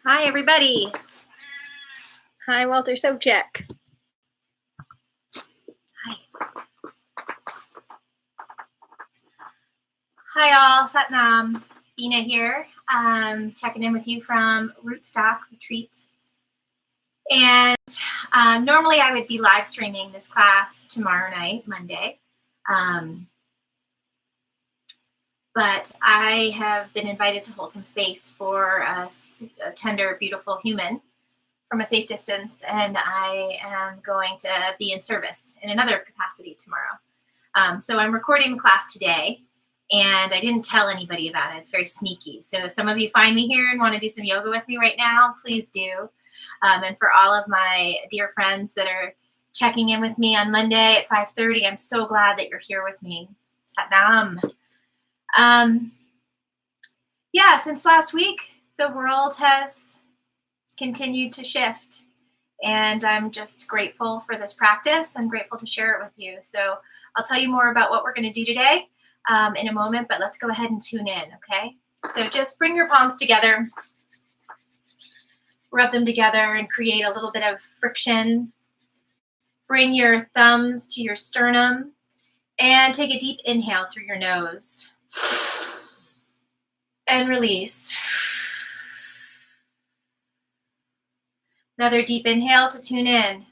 Hi, everybody. Hi, Walter Sobchak. Hi. Hi, all. Satnam. Beana here. Checking in with you from Rootstock Retreat. And normally I would be live streaming this class tomorrow night, Monday. But I have been invited to hold some space for a tender, beautiful human from a safe distance, and I am going to be in service in another capacity tomorrow. So I'm recording the class today, and I didn't tell anybody about it. It's very sneaky. So if some of you find me here and want to do some yoga with me right now, please do. And for all of my dear friends that are checking in with me on Monday at 5:30, I'm so glad that you're here with me. Satnam. Yeah, since last week, the world has continued to shift. And I'm just grateful for this practice and grateful to share it with you. So I'll tell you more about what we're going to do today in a moment, but let's go ahead and tune in, okay? So just bring your palms together, rub them together and create a little bit of friction. Bring your thumbs to your sternum and take a deep inhale through your nose. And release. Another deep inhale to tune in.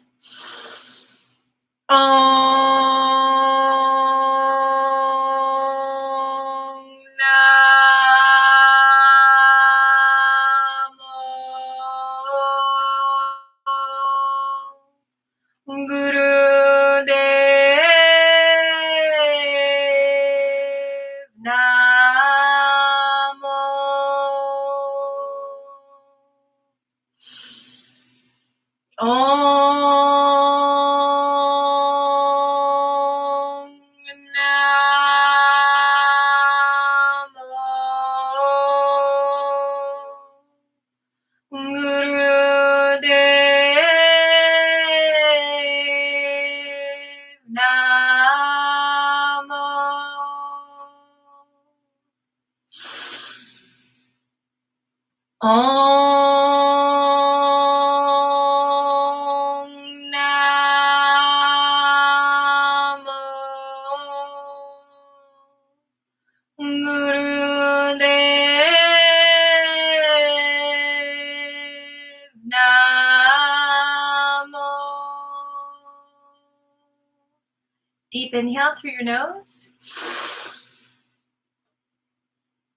Deep inhale through your nose.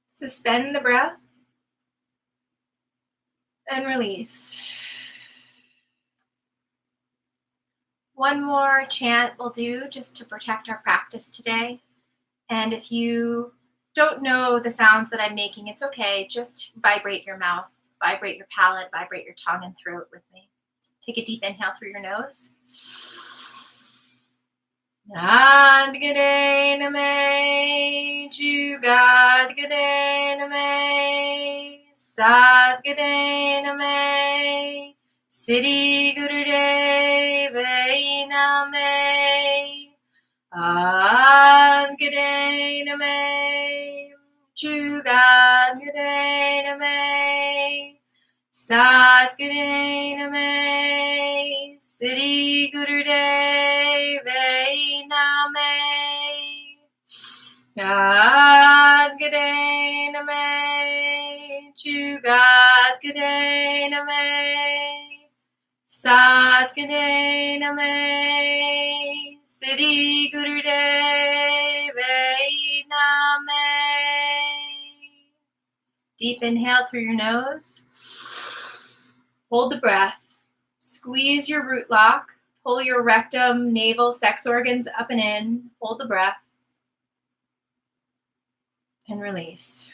Suspend the breath. And release. One more chant will do just to protect our practice today. And if you don't know the sounds that I'm making, it's okay. Just vibrate your mouth, vibrate your palate, vibrate your tongue and throat with me. Take a deep inhale through your nose. Adgadename, Jugadgadename, Sadgadename, Siddhi Gurudev Name, Adgadename, Jugadgadename, Sadgadename, Siddhi Gurudev Name, Adgadename, Jugadgadename, Sadgadename, Siddhi Gurudev Name. Deep inhale through your nose. Hold the breath. Squeeze your root lock. Pull your rectum, navel, sex organs up and in. Hold the breath. And release.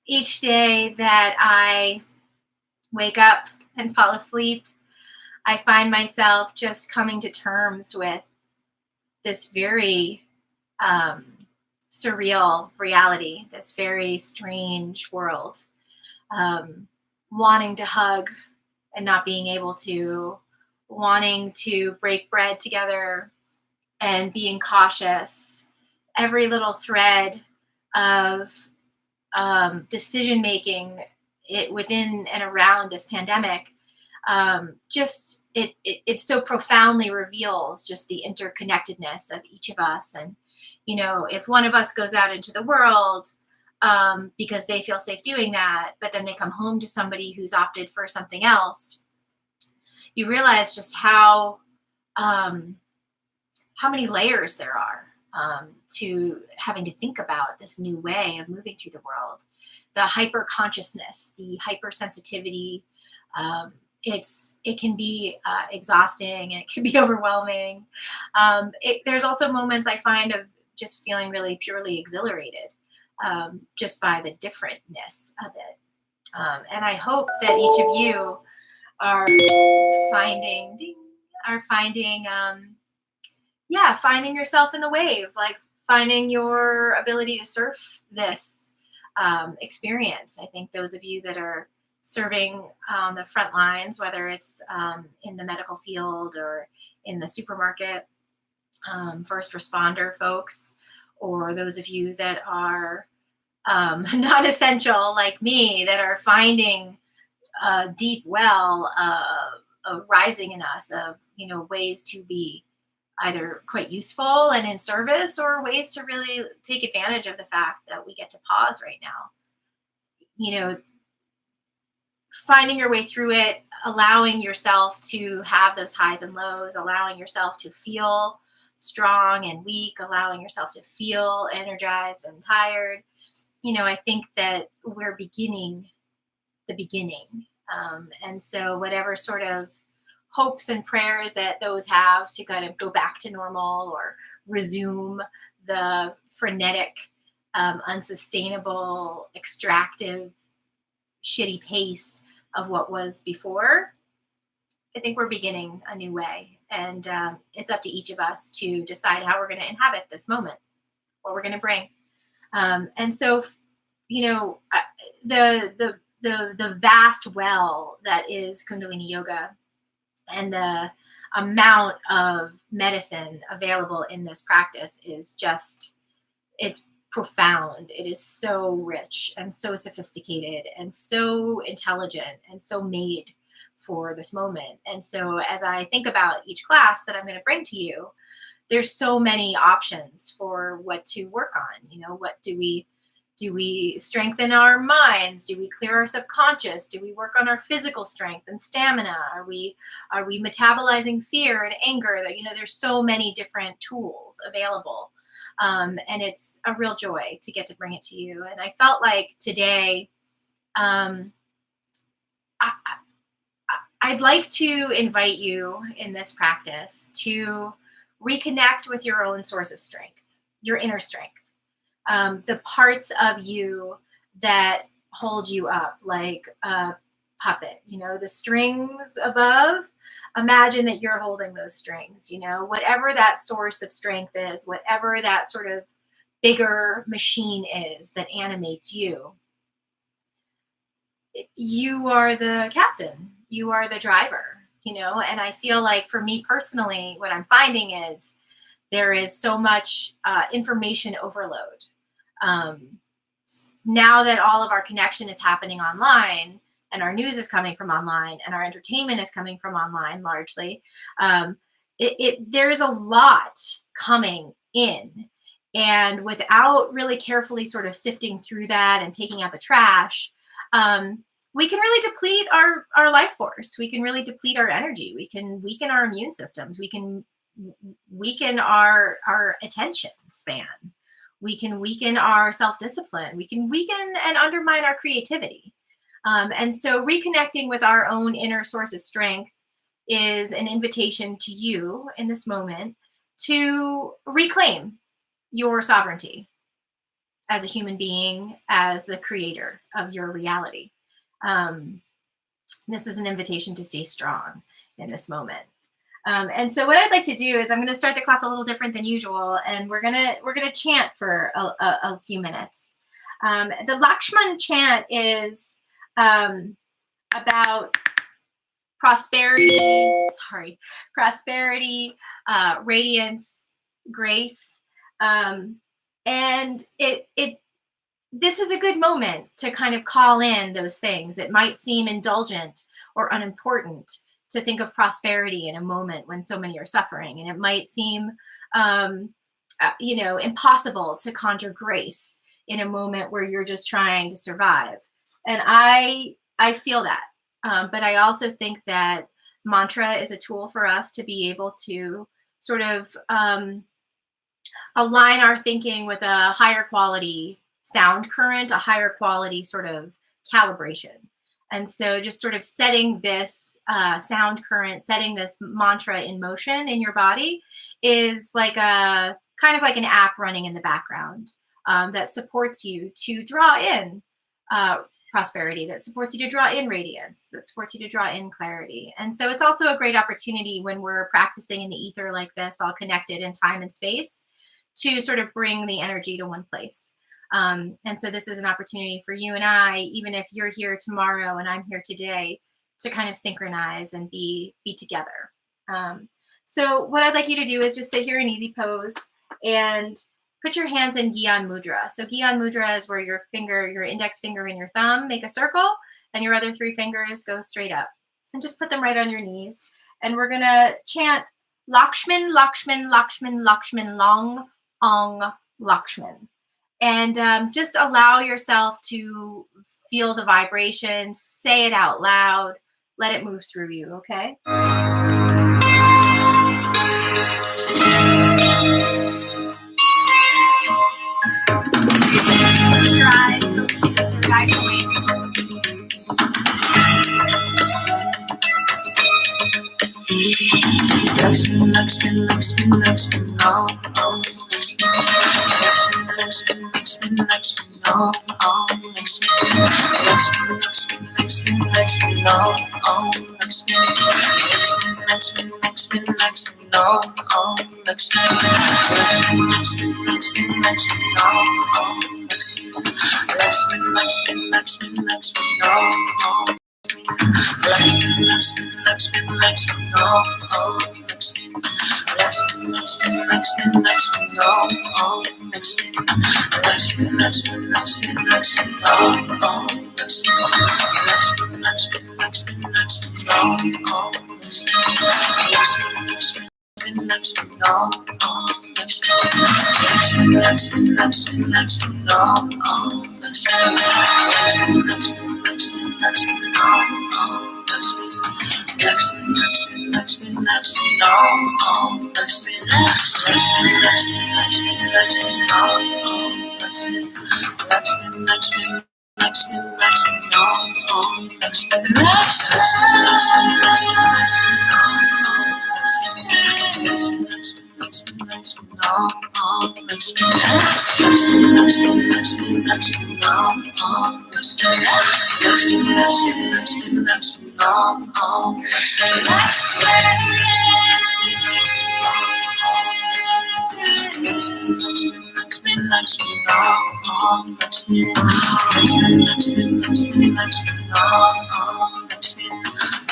Each day that I wake up and fall asleep, I find myself just coming to terms with this very surreal reality, this very strange world. Wanting to hug and not being able to, wanting to break bread together and being cautious. Every little thread of decision making it within and around this pandemic, just it so profoundly reveals just the interconnectedness of each of us. And if one of us goes out into the world because they feel safe doing that, but then they come home to somebody who's opted for something else, you realize just how many layers there are to having to think about this new way of moving through the world. The hyper consciousness, the hypersensitivity. It can be exhausting and it can be overwhelming. There's also moments I find of just feeling really purely exhilarated just by the differentness of it. And I hope that each of you are finding finding yourself in the wave, like finding your ability to surf this experience. I think those of you that are serving on the front lines, whether it's in the medical field or in the supermarket, first responder folks, or those of you that are not essential like me, that are finding a deep well rising in us of ways to be either quite useful and in service, or ways to really take advantage of the fact that we get to pause right now. Finding your way through it, allowing yourself to have those highs and lows, allowing yourself to feel strong and weak, allowing yourself to feel energized and tired. I think that we're beginning the beginning. And so whatever sort of hopes and prayers that those have to kind of go back to normal or resume the frenetic, unsustainable, extractive, shitty pace of what was before, I think we're beginning a new way. And it's up to each of us to decide how we're going to inhabit this moment, what we're going to bring. And so, the vast well that is Kundalini yoga and the amount of medicine available in this practice is it's profound. It is so rich and so sophisticated and so intelligent and so made for this moment. And so as I think about each class that I'm going to bring to you, there's so many options for what to work on. What do we strengthen our minds? Do we clear our subconscious? Do we work on our physical strength and stamina? Are we metabolizing fear and anger? That there's so many different tools available, and it's a real joy to get to bring it to you. And I felt like today, I'd like to invite you in this practice to reconnect with your own source of strength, your inner strength. The parts of you that hold you up like a puppet, the strings above. Imagine that you're holding those strings, whatever that source of strength is, whatever that sort of bigger machine is that animates you. You are the captain, you are the driver, and I feel like for me personally, what I'm finding is there is so much information overload. Now that all of our connection is happening online and our news is coming from online and our entertainment is coming from online largely, there's a lot coming in, and without really carefully sort of sifting through that and taking out the trash, we can really deplete our life force. We can really deplete our energy. We can weaken our immune systems. We can weaken our attention span. We can weaken our self-discipline. We can weaken and undermine our creativity. And so reconnecting with our own inner source of strength is an invitation to you in this moment to reclaim your sovereignty as a human being, as the creator of your reality. This is an invitation to stay strong in this moment. And so what I'd like to do is I'm going to start the class a little different than usual, and we're gonna chant for a few minutes. The Lakshman chant is about prosperity, radiance, grace. And this is a good moment to kind of call in those things. It might seem indulgent or unimportant to think of prosperity in a moment when so many are suffering. And it might seem, impossible to conjure grace in a moment where you're just trying to survive. And I feel that. But I also think that mantra is a tool for us to be able to sort of align our thinking with a higher quality sound current, a higher quality sort of calibration. And so just sort of setting this sound current, setting this mantra in motion in your body is like a kind of like an app running in the background that supports you to draw in prosperity, that supports you to draw in radiance, that supports you to draw in clarity. And so it's also a great opportunity when we're practicing in the ether like this, all connected in time and space, to sort of bring the energy to one place. And so this is an opportunity for you and I, even if you're here tomorrow and I'm here today, to kind of synchronize and be together. So what I'd like you to do is just sit here in easy pose and put your hands in Gyan Mudra. So Gyan Mudra is where your index finger and your thumb make a circle, and your other three fingers go straight up. And just put them right on your knees. And we're going to chant Lakshman, Lakshman, Lakshman, Lakshman, Long, Ong, Lakshman. And just allow yourself to feel the vibration, say it out loud, let it move through you, okay? Close your eyes, focus on your third eye point. Lakshman, Lakshman, Lakshman, Lakshman, Om, Om, Lakshman, Lakshman, Lakshman, Lakshman, Lakshman, Om, Om, Lakshman, Lakshman, Lakshman, Lakshman, Lakshman, Om, Om, Lakshman, Lakshman, Lakshman, Lakshman, Lakshman, Om, Om, Lakshman, Lakshman, Lakshman, Lakshman, Lakshman, Om, Om, Lakshman, Lakshman, Lakshman, Lakshman, Lakshman, Om, Om. Lakshman, Lakshman, Lakshman, Lakshman, Om, Om, Lakshman, Lakshman, Lakshman, Lakshman, Lakshman, Om, Om, Lakshman, Lakshman, Lakshman, Lakshman, Lakshman, Om, Om, Lakshman, Lakshman, Lakshman, Lakshman, Lakshman, Om, Om, Lakshman, Lakshman, Lakshman, Lakshman, Om, Om, Lakshman, Lakshman, Lakshman, Lakshman, Lakshman, Om, Om, Lakshman, Lakshman, Lakshman, Lakshman, Lakshman, Om, Om, Lakshman, Lakshman, Lakshman, Lakshman, Lakshman, Om, Om, Lakshman, Lakshman, Lakshman, Lakshman, Lakshman, Om, Om, Lakshman, Lakshman, Lakshman, Lakshman, Lakshman, Om, Om, Lakshman, Lakshman, Lakshman, Lakshman, Lakshman, Om, Om, Lakshman, Lakshman, Lakshman, Om, Om, Lakshman, Lakshman, Lakshman, Lakshman, Lakshman, Om, Om, Lakshman, Lakshman, Lakshman, Lakshman, Lakshman, Om, Om, Lakshman, Lakshman, Lakshman, Lakshman, Om, Om, Lakshman, Lakshman, Lakshman, Lakshman, Lakshman, Om, Om, Lakshman, Lakshman, Lakshman, Lakshman, Lakshman, Om, Om, Lakshman, Lakshman, Lakshman, Lakshman, Lakshman, Om, Om, Lakshman, Lakshman, Lakshman, Lakshman, Lakshman, Om, Om, Lakshman, Lakshman, Lakshman, Lakshman, Lakshman, Om, Om, Lakshman,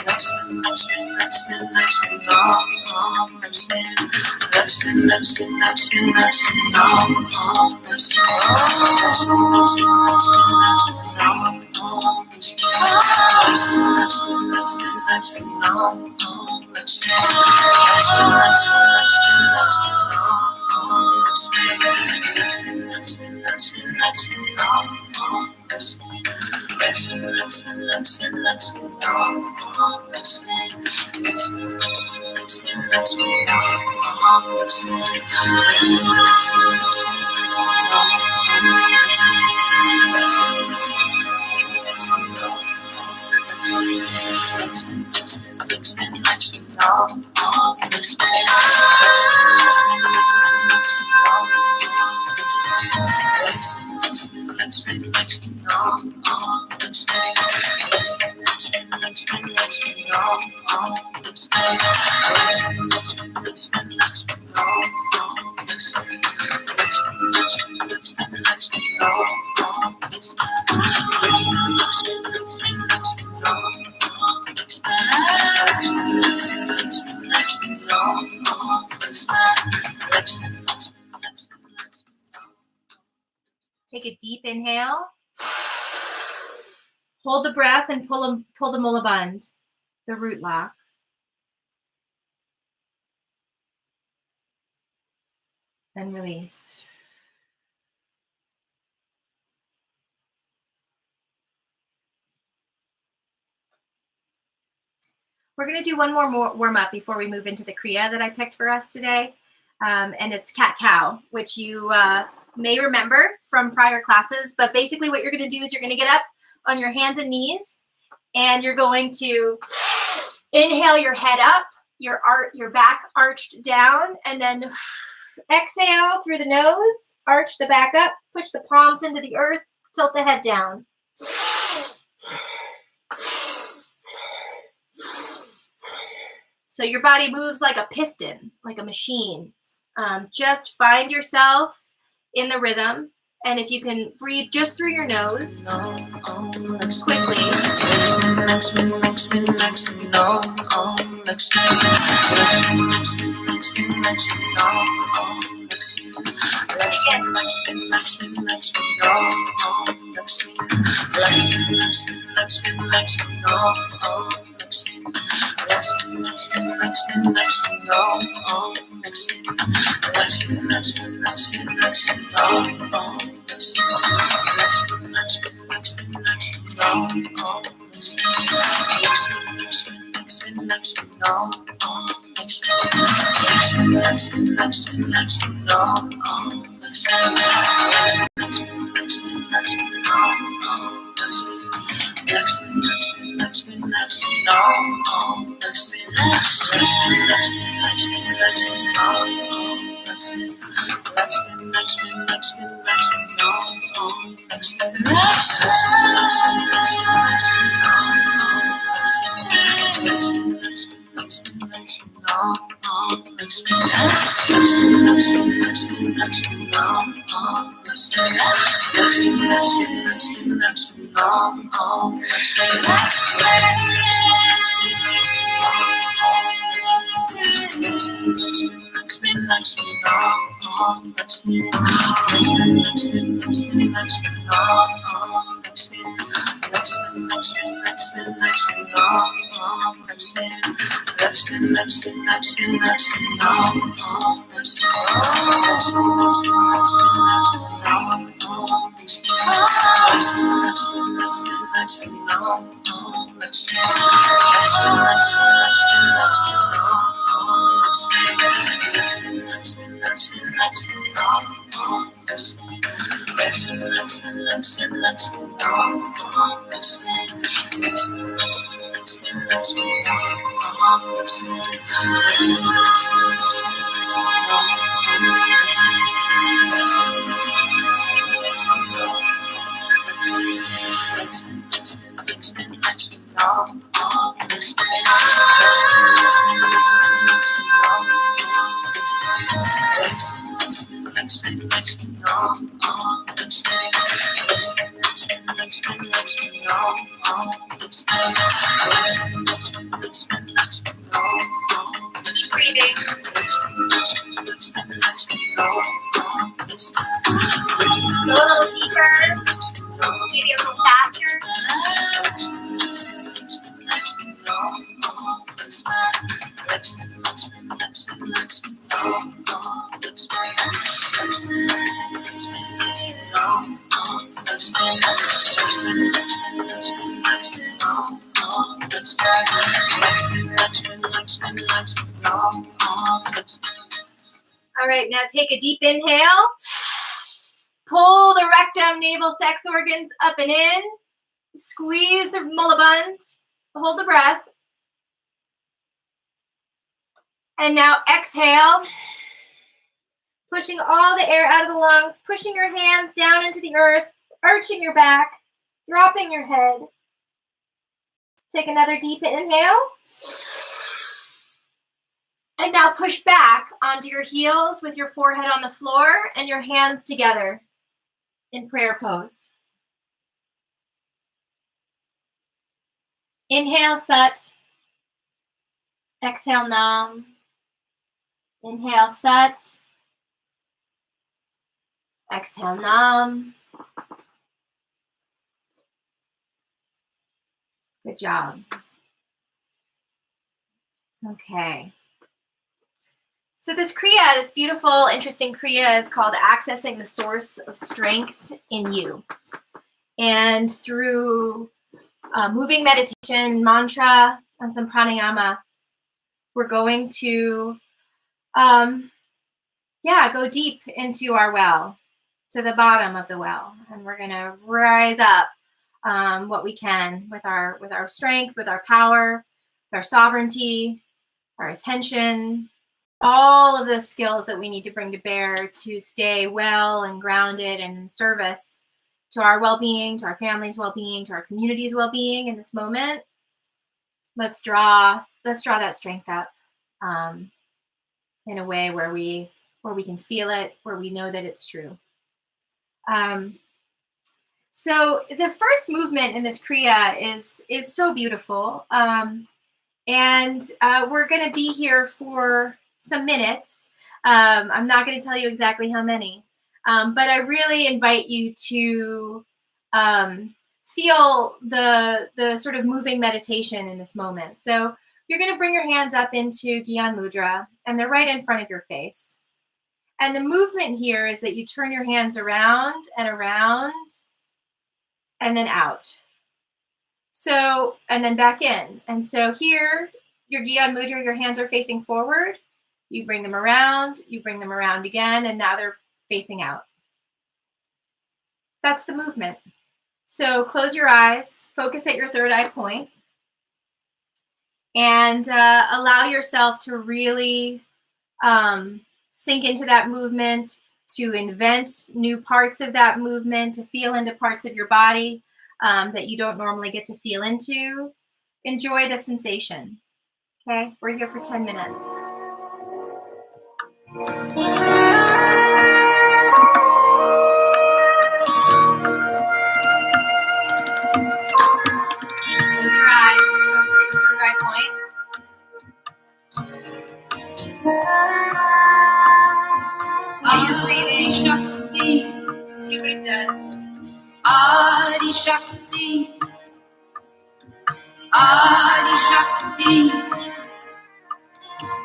Lakshman, Lakshman, Lakshman, Lakshman, Om, Om, Lakshman, Lakshman, Lakshman, Lakshman, Lakshman, Om, Om, Lakshman, Lakshman, Lakshman, Lakshman, Lakshman, Om, Om, Lakshman, Lakshman, Lakshman, Lakshman, Lakshman, Om, Om, Lakshman, Lakshman, Lakshman, Lakshman, Lakshman, Om, Om, Lakshman, Lakshman, Lakshman, Lakshman, Lakshman, Om, Lakshman, Lakshman, Lakshman, Lakshman, Lakshman, Om, Om, Lakshman, Lakshman, Lakshman, Lakshman, Lakshman, Om, Lakshman, Lakshman, Lakshman, Lakshman, Om, Om, Lakshman, Lakshman, Lakshman, Lakshman, Lakshman, Om, Om, Lakshman, Lakshman, Lakshman, Lakshman, Lakshman, Om, Om, Lakshman, Lakshman, Lakshman, Lakshman, Lakshman, Om, Om, Lakshman, Lakshman, Lakshman, Lakshman, Lakshman, Om, Om, Lakshman, take a deep inhale. Hold the breath and pull the mulaband, the root lock. Then release. We're going to do one more warm-up before we move into the Kriya that I picked for us today. And it's cat-cow, which you may remember from prior classes. But basically what you're going to do is you're going to get up on your hands and knees, and you're going to inhale your head up, your back arched down, and then exhale through the nose, arch the back up, push the palms into the earth, tilt the head down. So your body moves like a piston, like a machine. Just find yourself in the rhythm. And if you can breathe just through your nose, quickly. Go a little deeper, maybe a little faster. All right, now take a deep inhale. Pull the rectum, navel, sex organs up and in. Squeeze the mulaband. Hold the breath. And now exhale. Pushing all the air out of the lungs, pushing your hands down into the earth, arching your back, dropping your head. Take another deep inhale. And now push back onto your heels with your forehead on the floor and your hands together in prayer pose. Inhale, Sat. Exhale, Nam. Inhale, Sat. Exhale, Nam. Good job. Okay. So this Kriya, this beautiful, interesting Kriya is called accessing the source of strength in you. And through moving meditation, mantra, and some pranayama, we're going to, go deep into our well, to the bottom of the well. And we're going to rise up what we can with our strength, with our power, with our sovereignty, our attention, all of those skills that we need to bring to bear to stay well and grounded and in service to our well-being, to our family's well-being, to our community's well-being in this moment. Let's draw that strength up in a way where we can feel it, where we know that it's true. So the first movement in this Kriya is so beautiful. And we're going to be here for some minutes. I'm not going to tell you exactly how many, but I really invite you to feel the sort of moving meditation in this moment. So you're going to bring your hands up into Gyan Mudra, and they're right in front of your face. And the movement here is that you turn your hands around and around, and then out. So, and then back in. And so here, your Gyan Mudra, your hands are facing forward. You bring them around again, and now they're facing out. That's the movement. So close your eyes, focus at your third eye point, and allow yourself to really sink into that movement, to invent new parts of that movement, to feel into parts of your body that you don't normally get to feel into. Enjoy the sensation. Okay, we're here for 10 minutes. Close your eyes, focus at your third eye point. While you're breathing, just do what it does. Adi Shakti, Adi Shakti,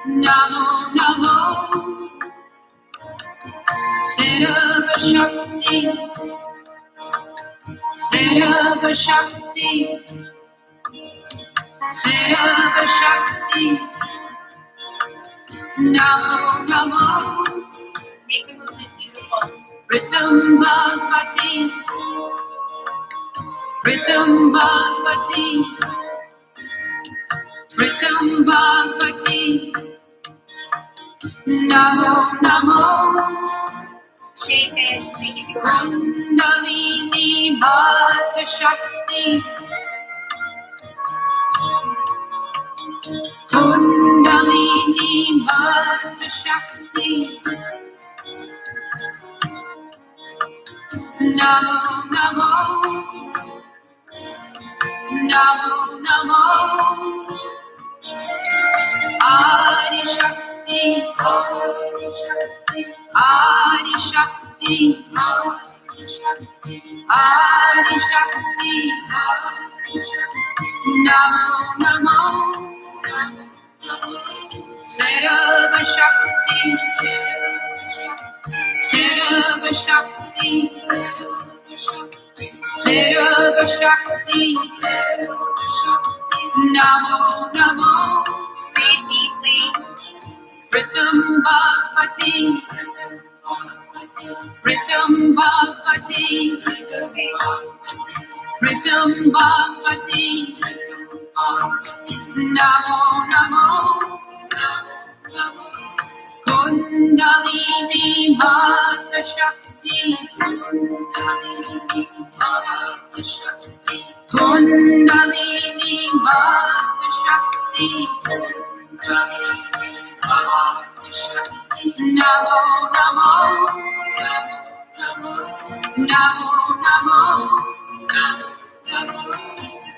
Namo Namo, Sarva Shakti, Sarva Shakti, Sarva Shakti, Namo Namo. Make the movement beautiful. Ritam Bhagavati, Ritam Bhagavati, Ritam Bhagavati, Namo Namo. Shape it, make it your own. Kundalini Bhata Shakti, Kundalini Bhata Shakti, Namo Namo, Namo Namo, Adi Shakti, Adi Shakti, Adi Shakti, Adi Shakti, Adi Shakti, Namo Namo, Sarva Shakti, Sarva Shakti, Sarva Shakti, Namo Namo. Breathe deeply. Ritam Bhagavati, Ritam Bhagavati, Ritam Bhagavati, Namo Namo, Kundalini Bhata Shakti, Kundalini Bhata Shakti, Kundalini Bhata Shakti, Kundalini Bhata Shakti, Namo Namo, Namo Namo, Namo Namo,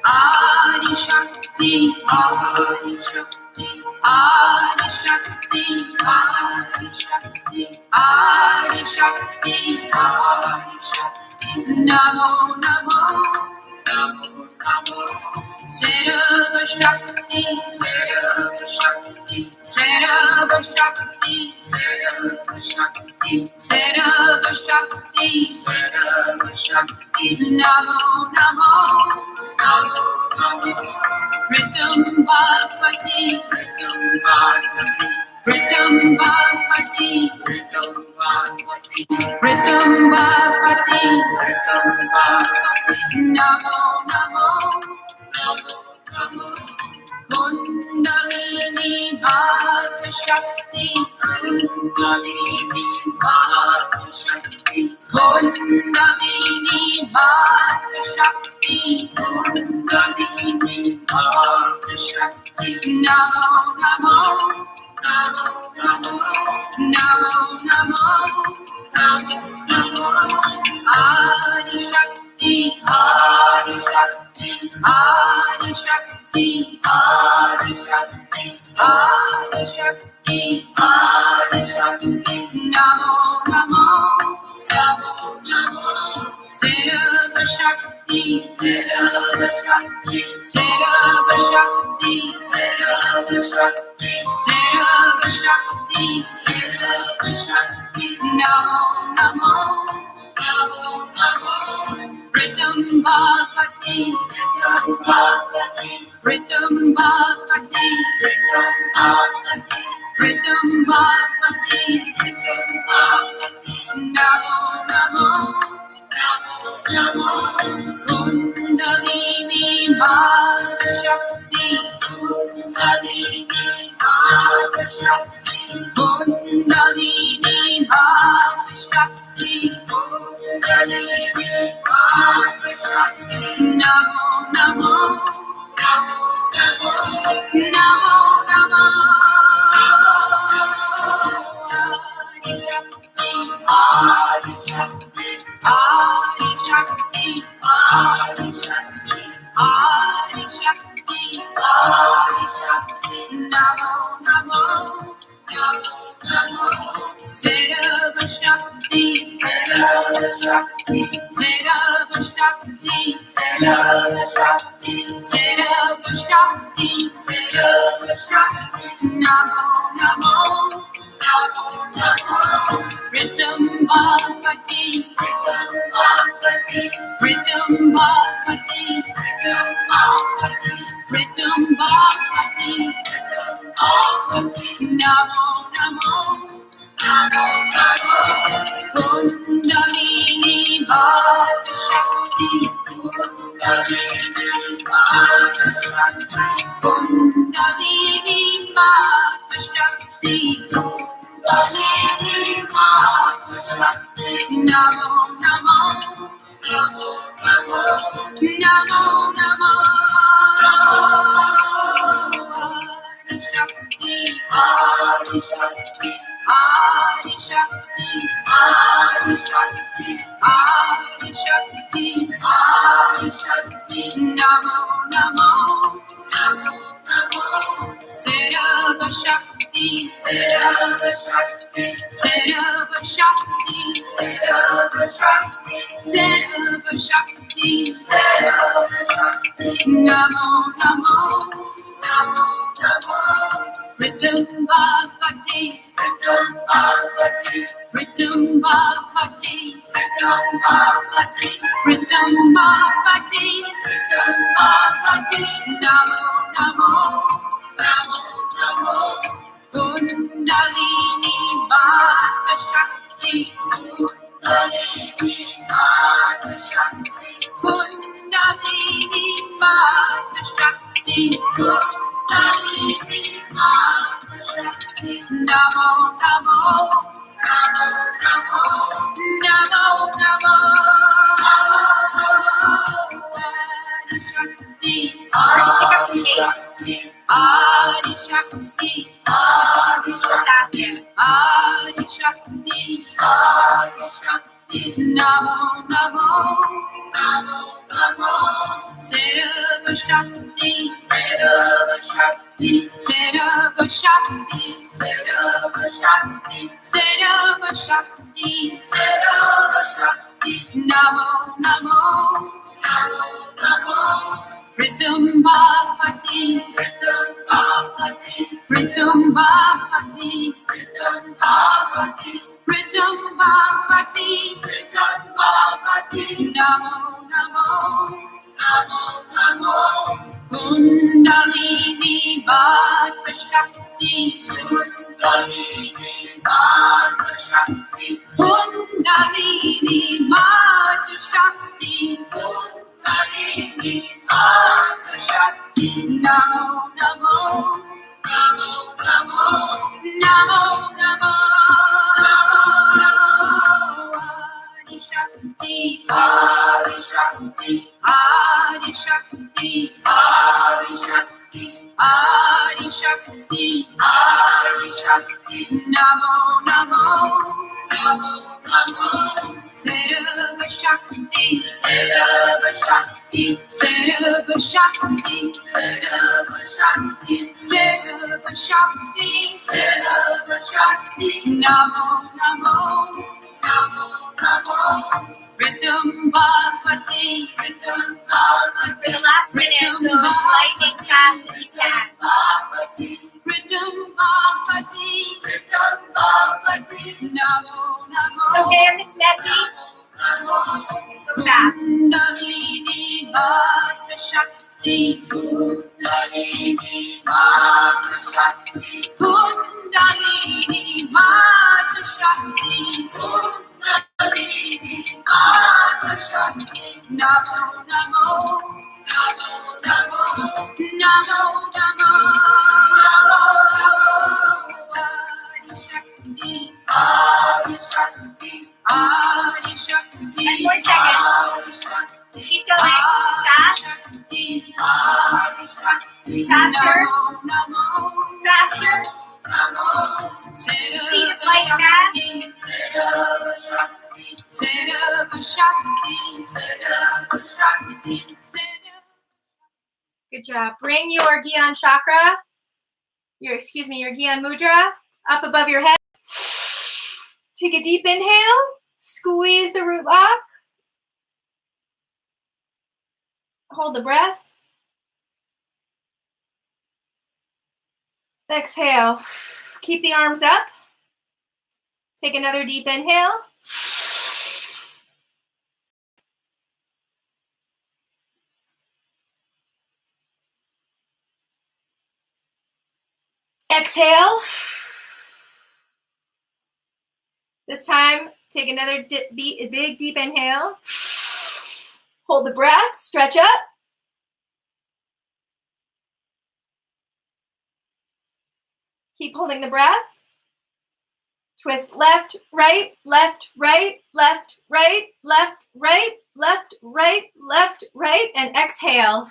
Adi Shakti, Adi Shakti, Adi Shakti. Shakti, Adi Shakti, Adi Shakti, Adi Shakti, Namo Namo, Namo Namo, Sarva Shakti, Sarva Shakti, Sarva Shakti, Sarva Shakti, Sarva Shakti, Sarva Shakti, Namo Namo, Namo Namo, Ritam Bhagavati, Ritam Bhagavati, Ritam Bhagavati, Ritam Bhagavati, Ritam Bhagavati, Ritam Bhagavati, Namo Namo, Namo Namo, Kundalini Bhata Shakti, Kundalini Bhata Shakti, Kundalini Bhata Shakti, Kundalini Bhata Shakti, Namo Namo, Namo Namo, Namo Namo, Namo Namo, Adi Shakti, Adi Shakti, Adi Shakti, Adi Shakti, Adi Shakti, Adi Shakti, Namo Namo, Namo Namo, Sarva Shakti, Sarva Shakti, Sarva Shakti, Sarva Shakti, Sarva Shakti, Sarva Shakti, Namo Namo, Namo Namo, Ritam Bhagavati, Ritam Bhagavati, Ritam Bhagavati, Ritam Bhagavati, Ritam Bhagavati, Ritam Bhagavati, Namo Namo, Namo Namo, Kundalini Bhata Shakti, Kundalini Bhata Shakti, Kundalini Bhata Shakti, Kundalini Bhata Shakti, Namo Namo, Namo Namo, Namo Namo, Adi Shakti, Adi Shakti, Adi Shakti, Adi Shakti, Adi Shakti, Namo Namo, Namo Namo, Sarva Shakti, Sarva Shakti, Sarva Shakti, Sarva Shakti, Sarva Shakti, Sarva Shakti, Namo Namo, Namo Namo, Ritam Bhagavati, Ritam Bhagavati, Ritam Bhagavati, Ritam Bhagavati, Ritam Bhagavati, Ritam Bhagavati, Namo Namo, Namo Namo, Kundalini Bhata Shakti, Kundalini Bhata Shakti, Kundalini Bhata Shakti, Kundalini Bhata Shakti, Namo Namo, Namo Namo, Namo Namo, Adi Shakti, Adi Shakti, Adi Shakti, Adi Shakti, Adi Shakti, Adi Shakti, Namo Namo, Namo Namo, Sarva Shakti, Sarva Shakti, Sarva Shakti, Sarva Shakti, Sarva Shakti, Sarva Shakti, Namo Namo, Namo Namo, Ritam Bhagavati, Ritam Bhagavati, Ritam Bhagavati, Ritam Bhagavati, Ritam Bhagavati, Ritam Bhagavati, Namo Namo, Namo Namo, Kundalini Bhata Shakti, Kundalini Bhata Shakti, Kundalini Bhata Shakti, Kundalini Bhata Shakti, Namo Namo, Namo Namo, Namo Namo, Adi Shakti, Adi Shakti, Adi Shakti, Adi Shakti, Adi Shakti, Namo Namo, Namo Namo, Sarva Shakti, Sarva Shakti, Sarva Shakti, Sarva Shakti, Sarva Shakti, Sarva Shakti, Namo Namo, Namo Namo. Pritam Bhagavati, Pritam Bhagavati, Pritam Bhagavati, Pritam Bhagavati, Pritam Bhagavati, Pritam Bhagavati, Namo Namo, Namo Namo. Kundalini Vata Shakti, Kundalini Vata Shakti, Kundalini Vata Shakti, Kundalini Vata Shakti, Namo Namo, Namo Namo, Namo Namo, Adi Shakti, Adi Shakti, Adi Shakti, Adi Shakti, Adi Shakti, Adi Shakti, Namo Namo, Namo Namo. Sarva Shakti, Sarva Shakti, Sarva Shakti, Sarva Shakti, Sarva Shakti, Sarva Shakti, Namo Namo, Namo Namo. Pritam Bhagavati, Pritam Bhagavati. For the last minute, go as lightning fast as you can. Pritam Bhagavati, Pritam Bhagavati, Namo Namo. It's okay if it's messy. Just go fast. Kundalini Vata Shakti, Kundalini Vata Shakti, Kundalini Vata Shakti, Kundalini Vata Shakti, Namo Namo, Namo Namo, Namo Namo, Adi Shakti, Adi Shakti, Adi Shakti. 10 more seconds. Keep going. Fast. Faster. Faster. Speed of light fast. Good job. Bring your Gyan chakra, your Gyan mudra up above your head. Take a deep inhale. Squeeze the root lock. Hold the breath. Exhale. Keep the arms up. Take another deep inhale. Exhale. This time, take another big deep inhale. Hold the breath. Stretch up. Keep holding the breath. Twist left, right, left, right, left, right, left, right, left, right, left, right, and exhale.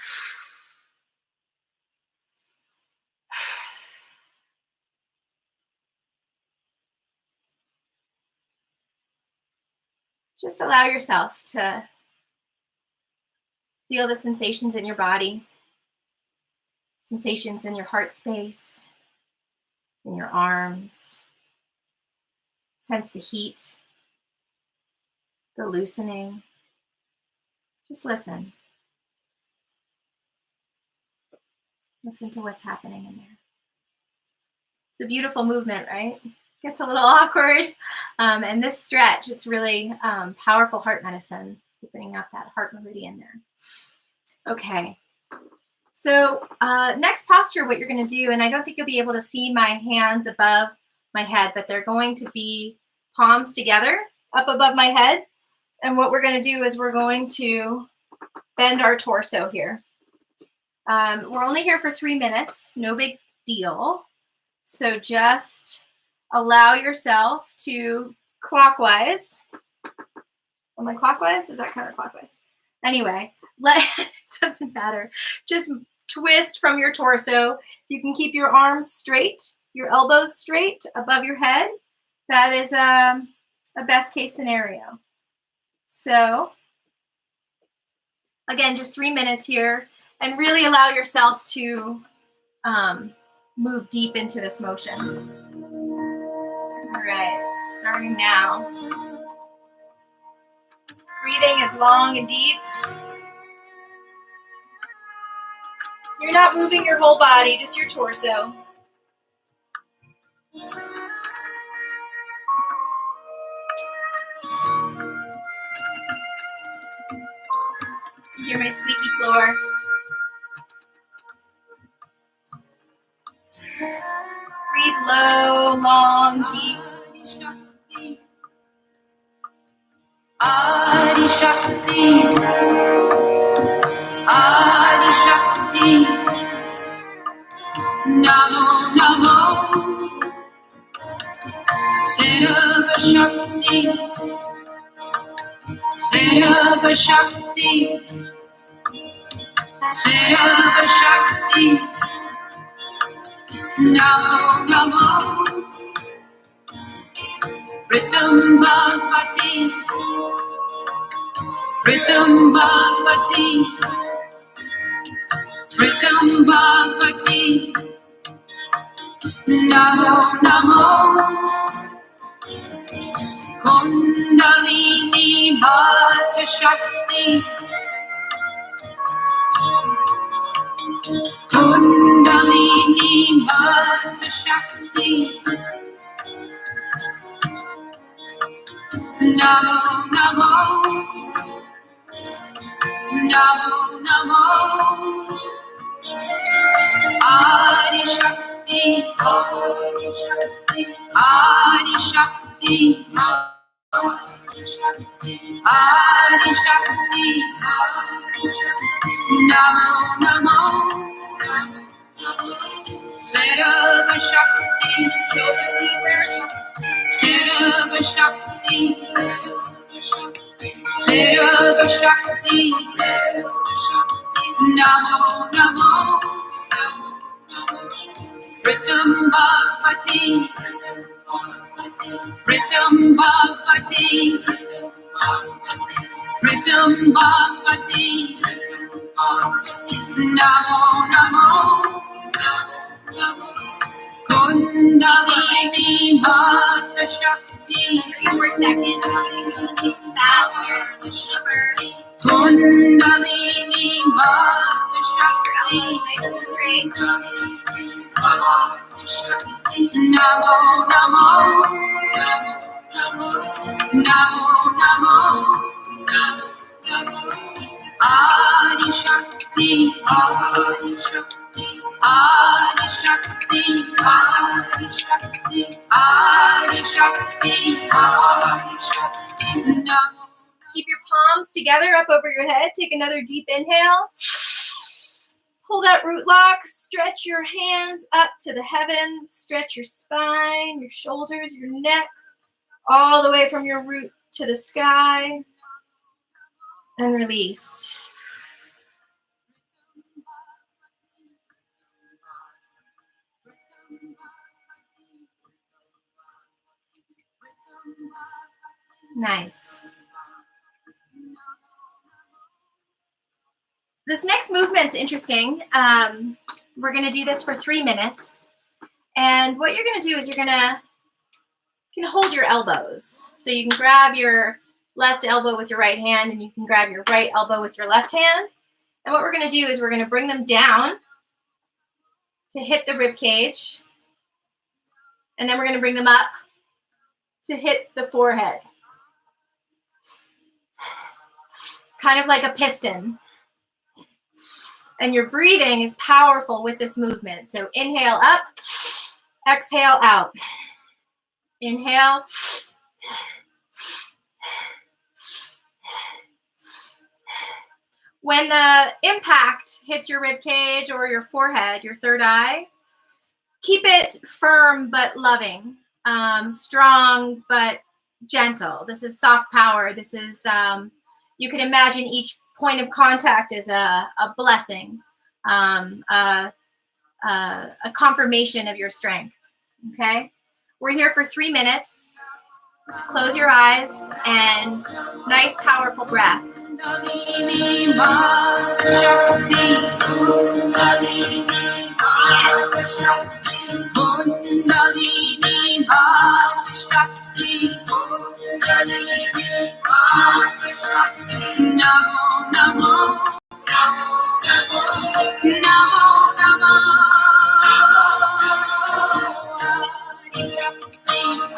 Just allow yourself to feel the sensations in your body, sensations in your heart space, in your arms. Sense the heat, the loosening. Just listen. Listen to what's happening in there. It's a beautiful movement, right? Gets a little awkward. And this stretch, it's really powerful heart medicine, opening up that heart meridian there. Okay. So next posture, what you're going to do, and I don't think you'll be able to see my hands above my head, but they're going to be palms together up above my head. And what we're going to do is we're going to bend our torso here. We're only here for 3 minutes, no big deal. So just allow yourself to clockwise. Am I clockwise? Is that counterclockwise? Anyway, it doesn't matter. Just twist from your torso. You can keep your arms straight, your elbows straight above your head. That is a best case scenario. So again, just 3 minutes here, and really allow yourself to move deep into this motion. All right, starting now. Breathing is long and deep. You're not moving your whole body, just your torso. You hear my squeaky floor. Breathe low, long, deep. Adi Shakti, Adi Shakti, Namo Namo, Sarva Shakti, Sarva Shakti, Sarva Shakti, Namo Namo, Ritam Bhagavati, Ritam Bhagavati, Ritam Bhagavati, Namo Namo, Kundalini Bhata Shakti, Kundalini Bhata Shakti, Namo Namo, Namo Namo, Adi Shakti, Adi Shakti, Adi Shakti, Adi Shakti, Adi Shakti, Namo Namo, Sarva Shakti, Sarva Shakti, Sarva Shakti, Namo Namo, Ritam Bhagavati, Ritam Bhagavati, Ritam Bhagavati, Namo Namo, Kundalini Bhata Shakti, For a second, faster, deeper. Kundalini Bhata Shakti, Nice and straight. Namo Namo, Namo Namo, Adi Shakti, Adi Shakti, Adi Shakti, Adi Shakti, Adi Shakti, Adi Shakti, Namo. Keep your palms together up over your head. Take another deep inhale. Pull that root lock. Stretch your hands up to the heavens. Stretch your spine, your shoulders, your neck, all the way from your root to the sky. And release. Nice. This next movement's interesting. We're going to do this for 3 minutes. And what you're going to do is you can hold your elbows. So you can grab your left elbow with your right hand, and you can grab your right elbow with your left hand. And what we're going to do is we're going to bring them down to hit the rib cage. And then we're going to bring them up to hit the forehead. Kind of like a piston. And your breathing is powerful with this movement. So inhale up, exhale out. Inhale. When the impact hits your rib cage or your forehead, your third eye, keep it firm but loving, strong but gentle. This is soft power. This is, you can imagine each point of contact is a blessing, a confirmation of your strength, okay? We're here for 3 minutes. Close your eyes and nice, powerful breath. Namo, namo, namo, namo,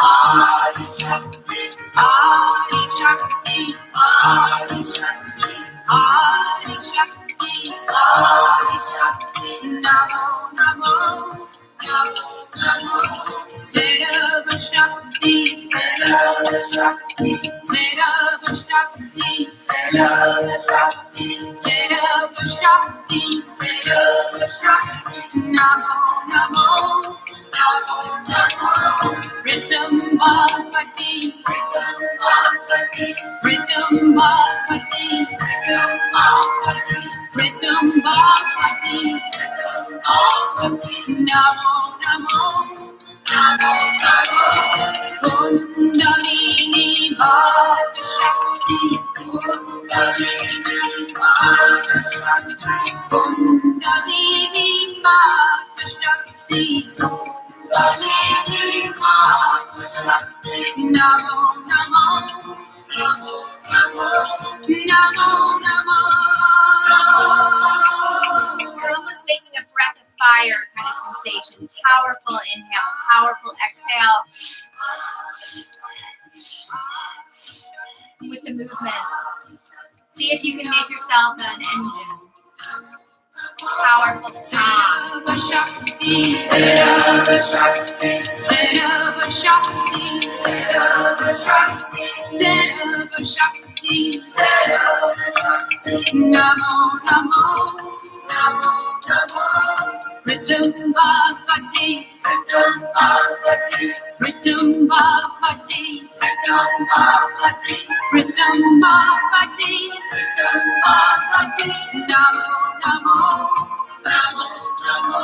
Adi Shakti, Adi Shakti, Adi Shakti, Adi Shakti, Adi Shakti, Namo, namo, namo, namo, Sarva Shakti, Sarva Shakti, Sarva Shakti, Sarva Shakti, Sarva Shakti, Sarva Shakti, Namo, namo, namo, namo, Ritam Bhagavati, Ritam Bhagavati, Ritam Bhagavati, Ritam Bhagavati, Ritam Bhagavati, Ritam Bhagavati, Namo, namo, namo, namo, Kundalini Bhakti Shakti, Kundalini Bhakti Shakti, Kundalini Bhakti Shakti, Kundalini Bhakti Shakti, Namo, namo, namo, namo, namo, namo. We're almost making a breath of fire kind of sensation. Powerful inhale, powerful exhale. With the movement. See if you can make yourself an engine. Powerful strong. Sarva Shakti, Sarva Shakti, Sarva Shakti, Sarva Shakti, Sarva Shakti, Sarva Shakti, Namo, namo, namo, namo, Ritam Bhagavati, Ritam Bhagavati, Ritam Bhagavati, Ritam Bhagavati, Ritam Bhagavati, Ritam Bhagavati, Namo, namo, namo, namo,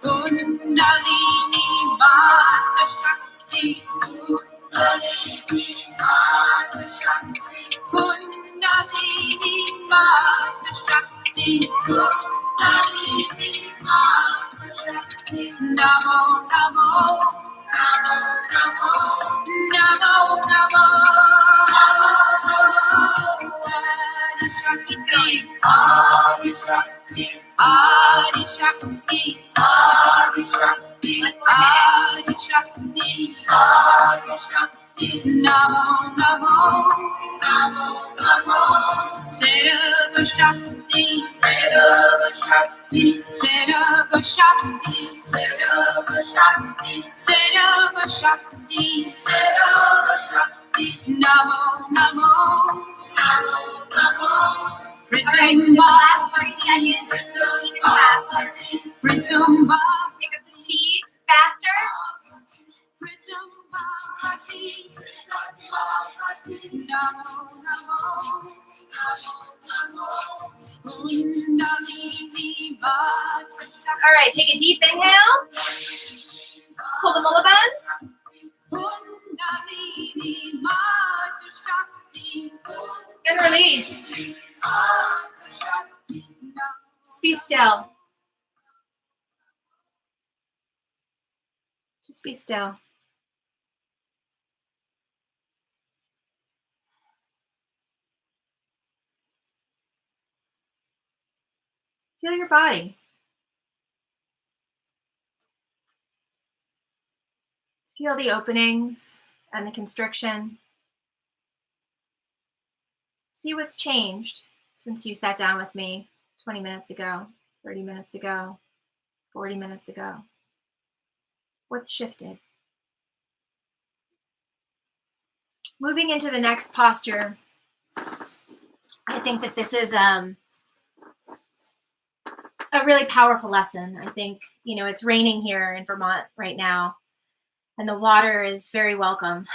Kundalini Bhakti Shakti, Kundalini Bhakti Shakti, Kundalini Bhakti Shakti, Kundalini Bhakti Shakti, Namo, namo, namo, namo, namo, namo, namo, Adi Shakti, Adi Shakti, Adi Shakti, Adi Shakti, Adi Shakti, Namo, namo, namo, namo, Sarva Shakti, Sarva Shakti, Sarva Shakti, Sarva Shakti, Sarva Shakti, Sarva Shakti, Namo, namo, namo, namo. Alright, for this last 30 seconds, even faster. Pick up the speed, faster. Alright, take a deep inhale. Pull the mula band. And release. Just be still. Just be still. Feel your body. Feel the openings and the constriction. See what's changed since you sat down with me 20 minutes ago, 30 minutes ago, 40 minutes ago. What's shifted? Moving into the next posture, I think that this is a really powerful lesson. I think, it's raining here in Vermont right now, and the water is very welcome.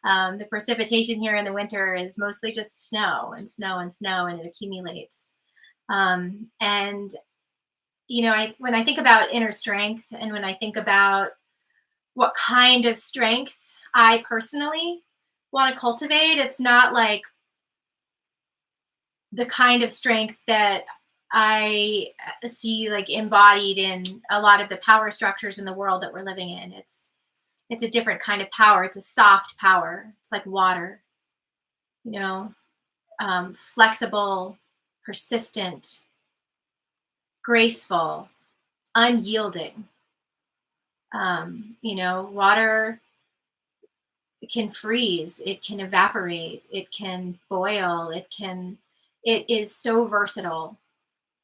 The precipitation here in the winter is mostly just snow and snow and snow, and it accumulates. When I think about inner strength, and when I think about what kind of strength I personally want to cultivate, it's not like the kind of strength that I see like embodied in a lot of the power structures in the world that we're living in. It's a different kind of power. It's a soft power. It's like water, flexible, persistent, graceful, unyielding. Water can freeze, it can evaporate, it can boil, it is so versatile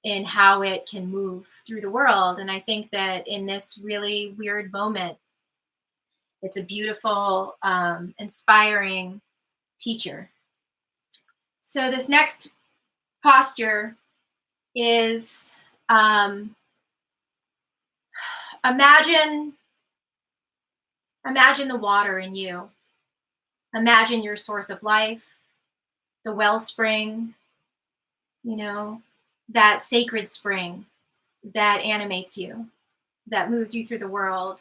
in how it can move through the world. And I think that in this really weird moment, it's a beautiful, inspiring teacher. So this next posture is, imagine imagine the water in you. Imagine your source of life, the wellspring, you know, that sacred spring that animates you, that moves you through the world.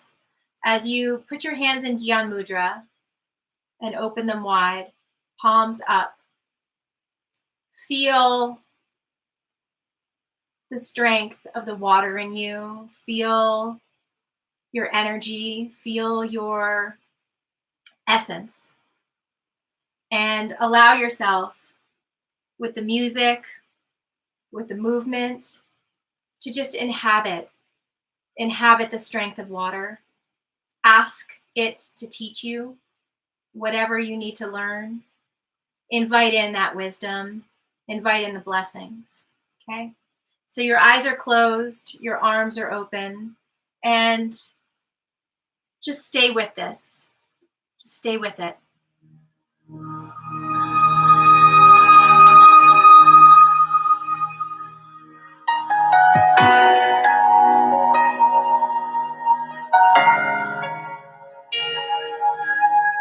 As you put your hands in Gyan Mudra and open them wide, palms up, feel the strength of the water in you, feel your energy, feel your essence, and allow yourself, with the music, with the movement, to just inhabit the strength of water. Ask it to teach you whatever you need to learn. Invite in that wisdom, invite in the blessings. Okay? So your eyes are closed, your arms are open, and just stay with this. Just stay with it.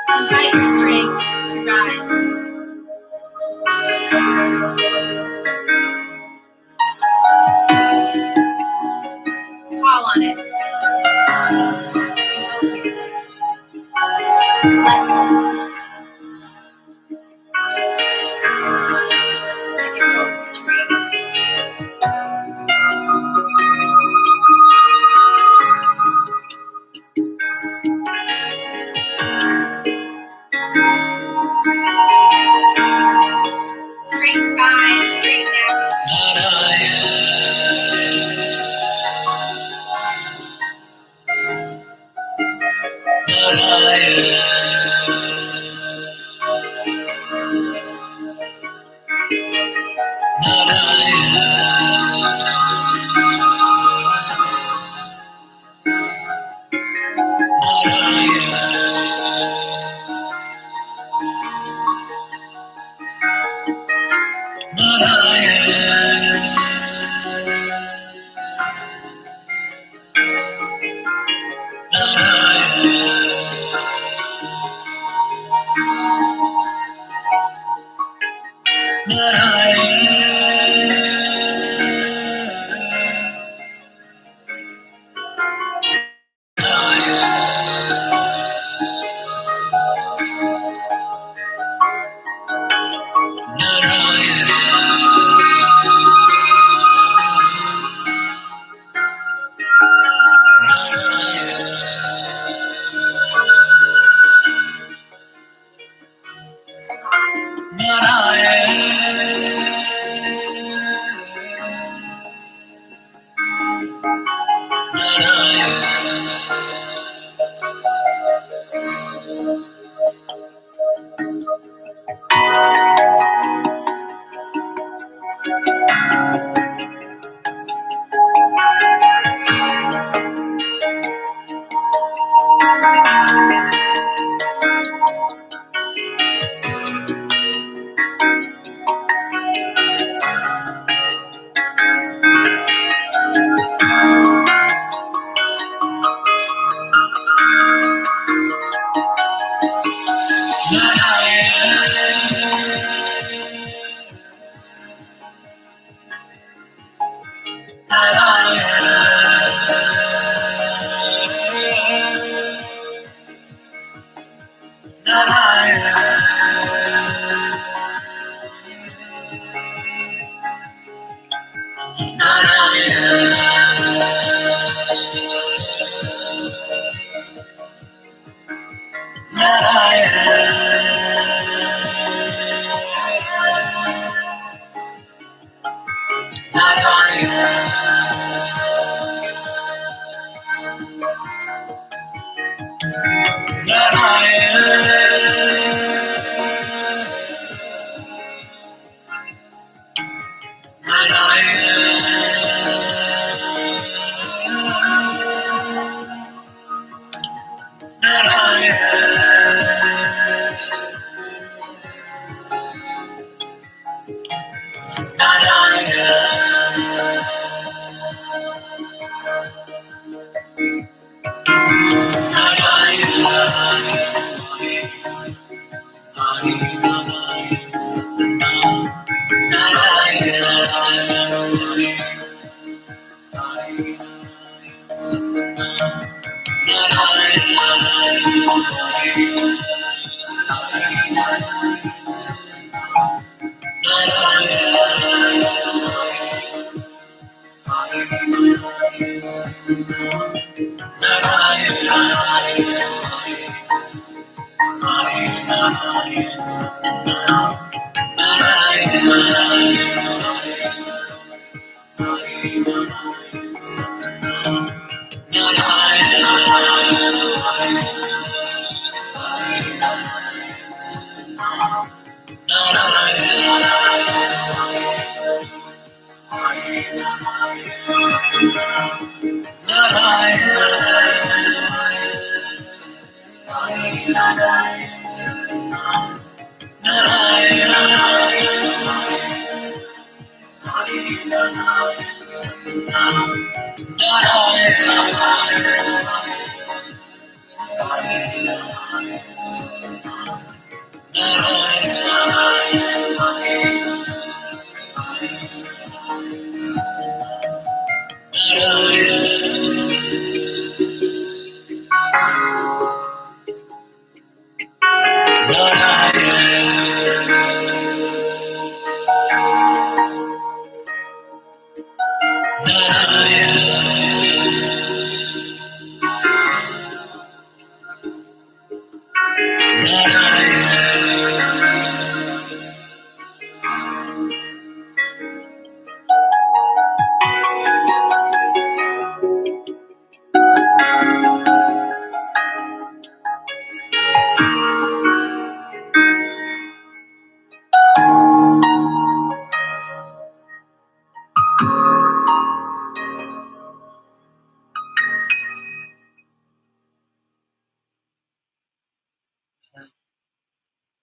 Invite your strength to rise. Call on it. Invoke it. Bless it. Like a note of a tree. Straight spine, straight neck.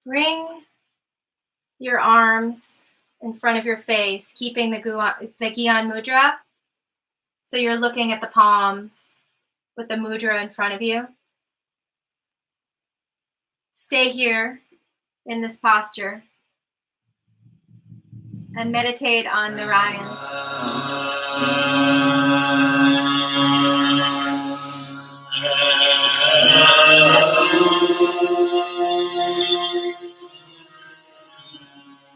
Bring your arms in front of your face, keeping the Gyan Mudra. So you're looking at the palms with the mudra in front of you. Stay here in this posture and meditate on Narayan.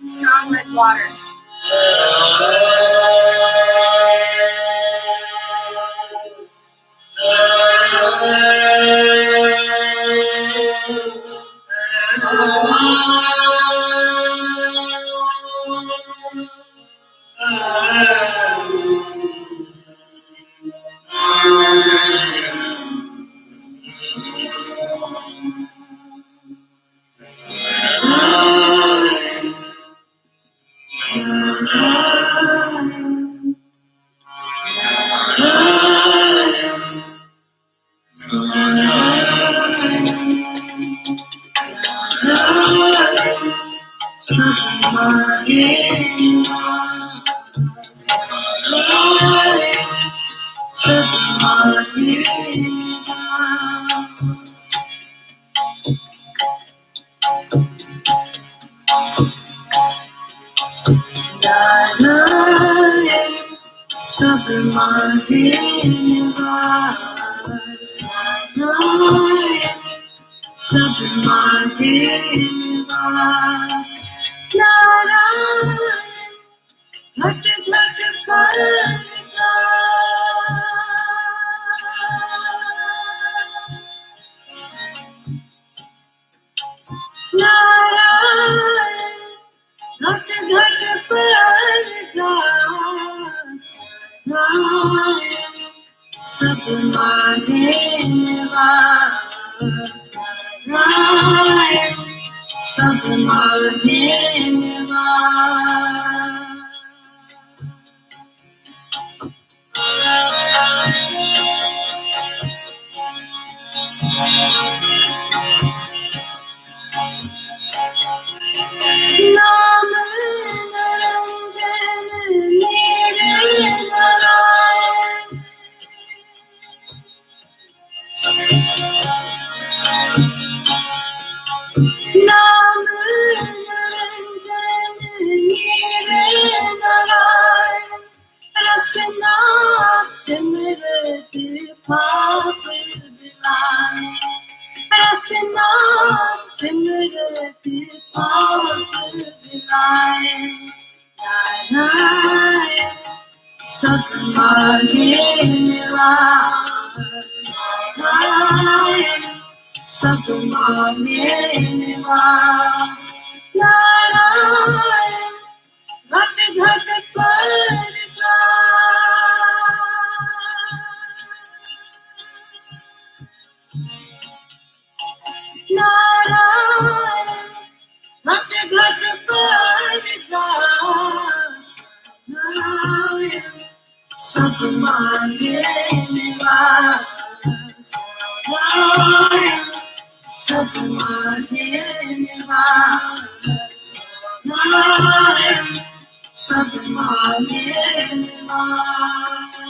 Strong red water. Simrat पाप विनाय नारायण सब मांगे निवास नारायण सब मांगे निवास नारायण घट घट पर नारायण घट घट पर विकास नारायण सब मांगे निवास नारायण सब मांगे निवास नारायण सब मांगे निवास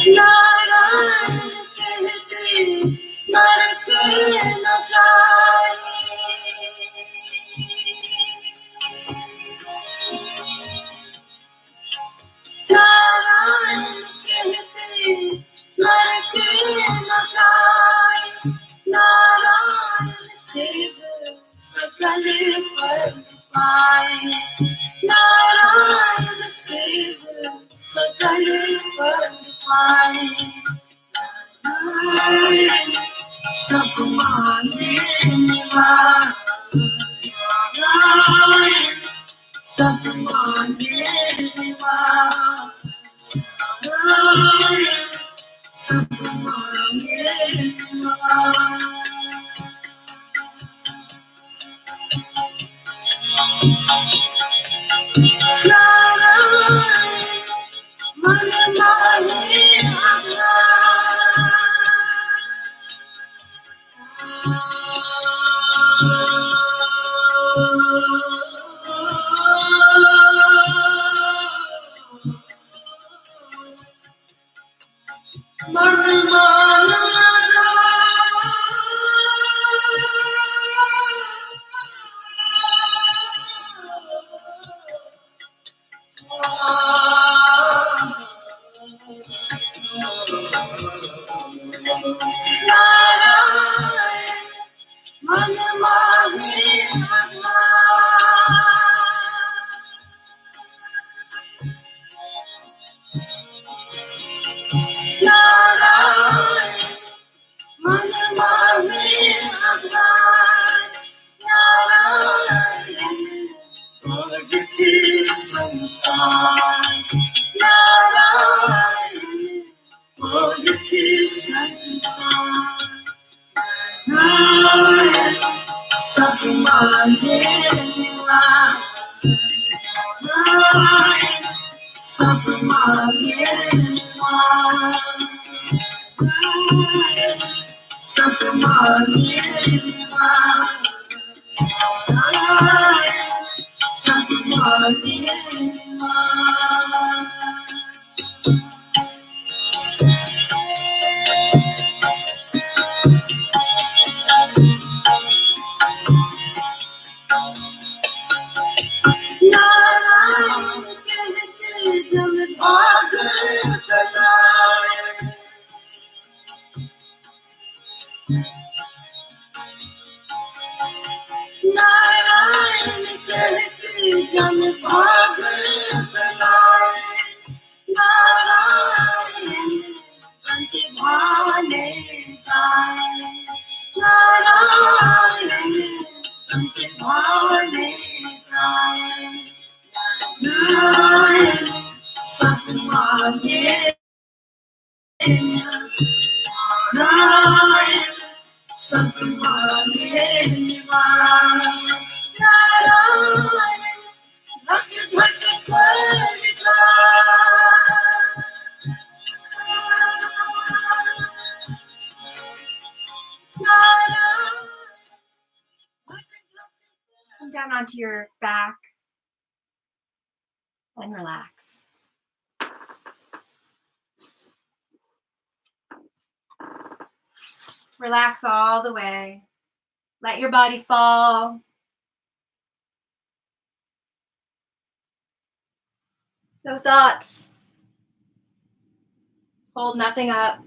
नारायण कहते नरक न जाए नारायण कहते नरक न जाए नारायण सेव सकल पर पाए नारायण सेव सकल पर पाए नारायण सब मांगे निवास नारायण सब मांगे निवास नारायण सब मांगे निवास नारायण मन माहे मन नारायण मन माहे नारायण मन माहे नारायण भगति संसार नारायण भगति संसार नारायण सब मांगे निवास नारायण सब मांगे निवास नारायण सब मांगे निवास नारायण सब मांगे निवास नारायण कहते जब भाग बनाए नारायण कहते जब भाग बनाए नारायण पंथ भाने गाए नारायण पंथ भाने गाए नारायण सब मांगे नारायण सब मांगे निवास नारायण घट घट पर Come down onto your back and relax. Relax all the way. Let your body fall. So thoughts, hold nothing up.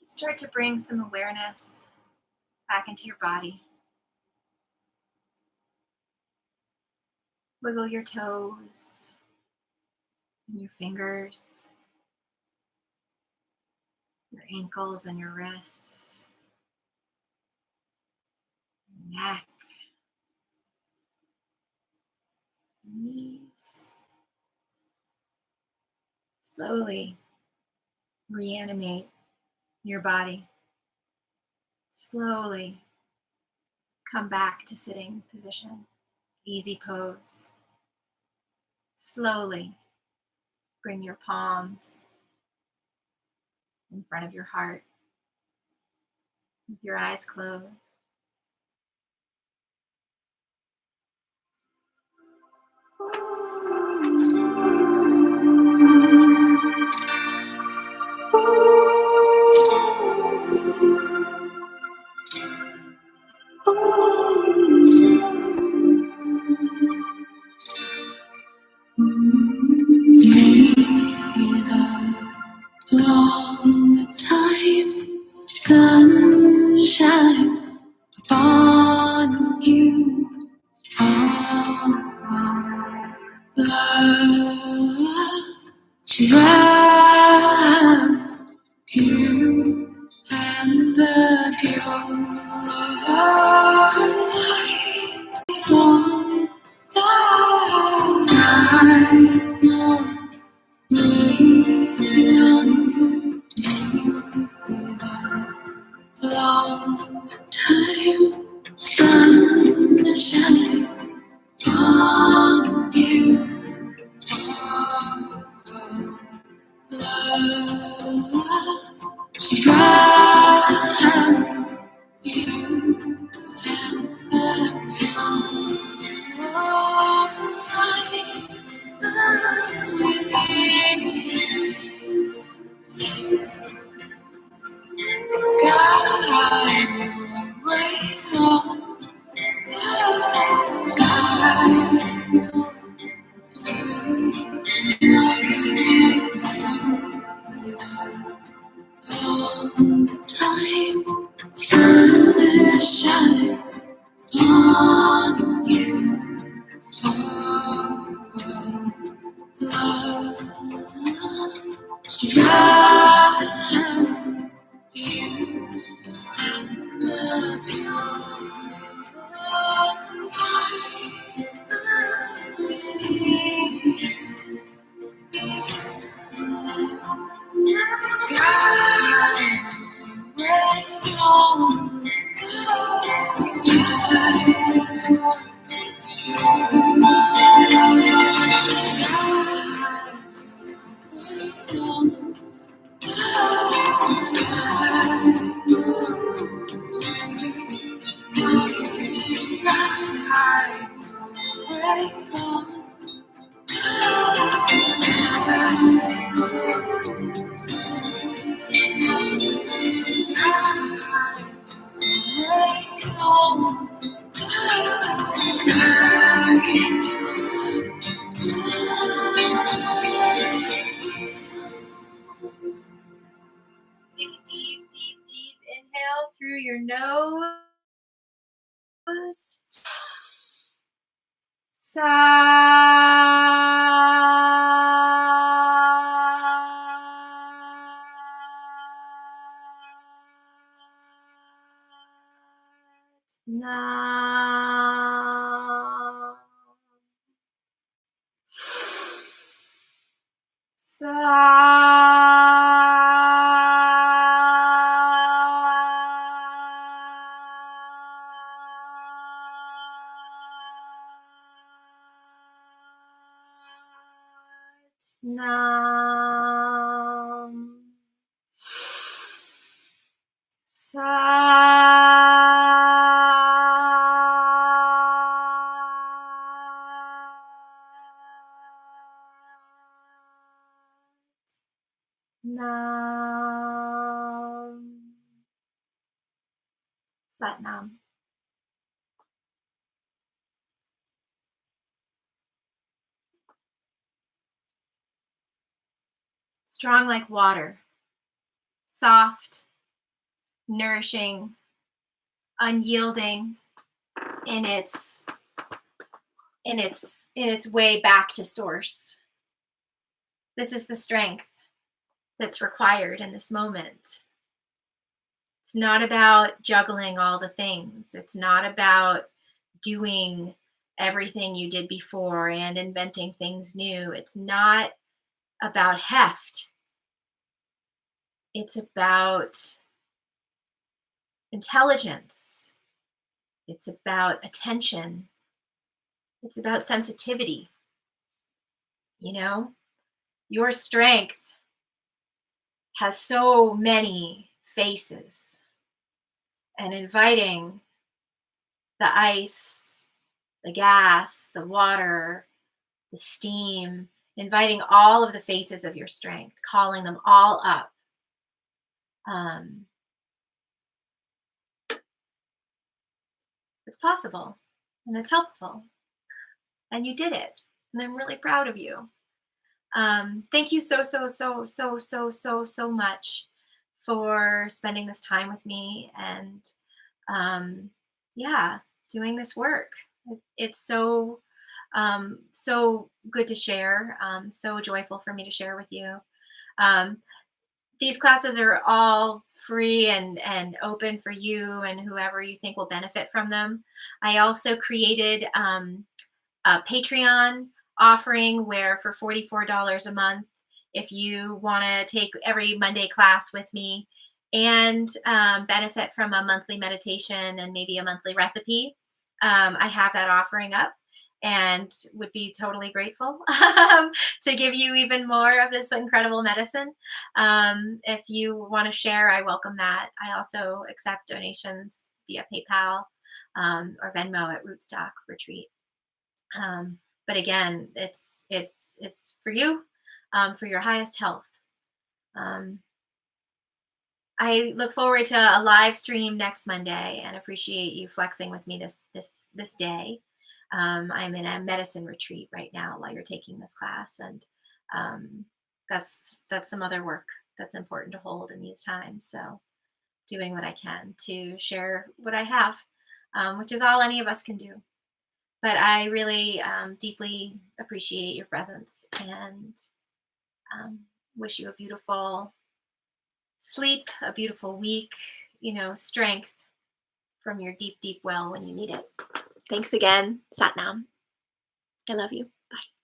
Start to bring some awareness back into your body. Wiggle your toes and your fingers, your ankles and your wrists, your neck, your knees. Slowly reanimate your body. Slowly come back to sitting position, easy pose. Slowly bring your palms in front of your heart with your eyes closed. May the long time sunshine upon you. Our love surround you and the pure light on God. Long time sunshine on you. Love surround you and the pure light within you. Guide your way on. Guide your long time sunshine on you. Love surround you and the pure light within you. Guide way on. Take a deep, deep, deep inhale through your nose. Nam. Nam. Nam. Satnam. Strong like water, soft nourishing, unyielding in its way back to source. This is the strength that's required in this moment. It's not about juggling all the things. It's not about doing everything you did before and inventing things new. It's not about heft. It's about intelligence. It's about attention. It's about sensitivity. You know, your strength has so many faces, and inviting the ice, the gas, the water, the steam, inviting all of the faces of your strength, calling them all up. Um, it's possible and it's helpful, and you did it. And I'm really proud of you. Thank you so much for spending this time with me and um, yeah, doing this work. It's so good to share. So joyful for me to share with you. Um, these classes are all free and open for you and whoever you think will benefit from them. I also created a Patreon offering where for $44 a month, if you want to take every Monday class with me and benefit from a monthly meditation and maybe a monthly recipe, I have that offering up and would be totally grateful to give you even more of this incredible medicine. If you want to share, I welcome that. I also accept donations via PayPal or Venmo at Rootstock Retreat. But again, it's for you, for your highest health. Um, I look forward to a live stream next Monday and appreciate you flexing with me this day. I'm in a medicine retreat right now while you're taking this class, and um, that's some other work that's important to hold in these times. So doing what I can to share what I have, which is all any of us can do. But I really deeply appreciate your presence and um, wish you a beautiful sleep, a beautiful week, strength from your deep, deep well when you need it. Thanks again, Satnam. I love you. Bye.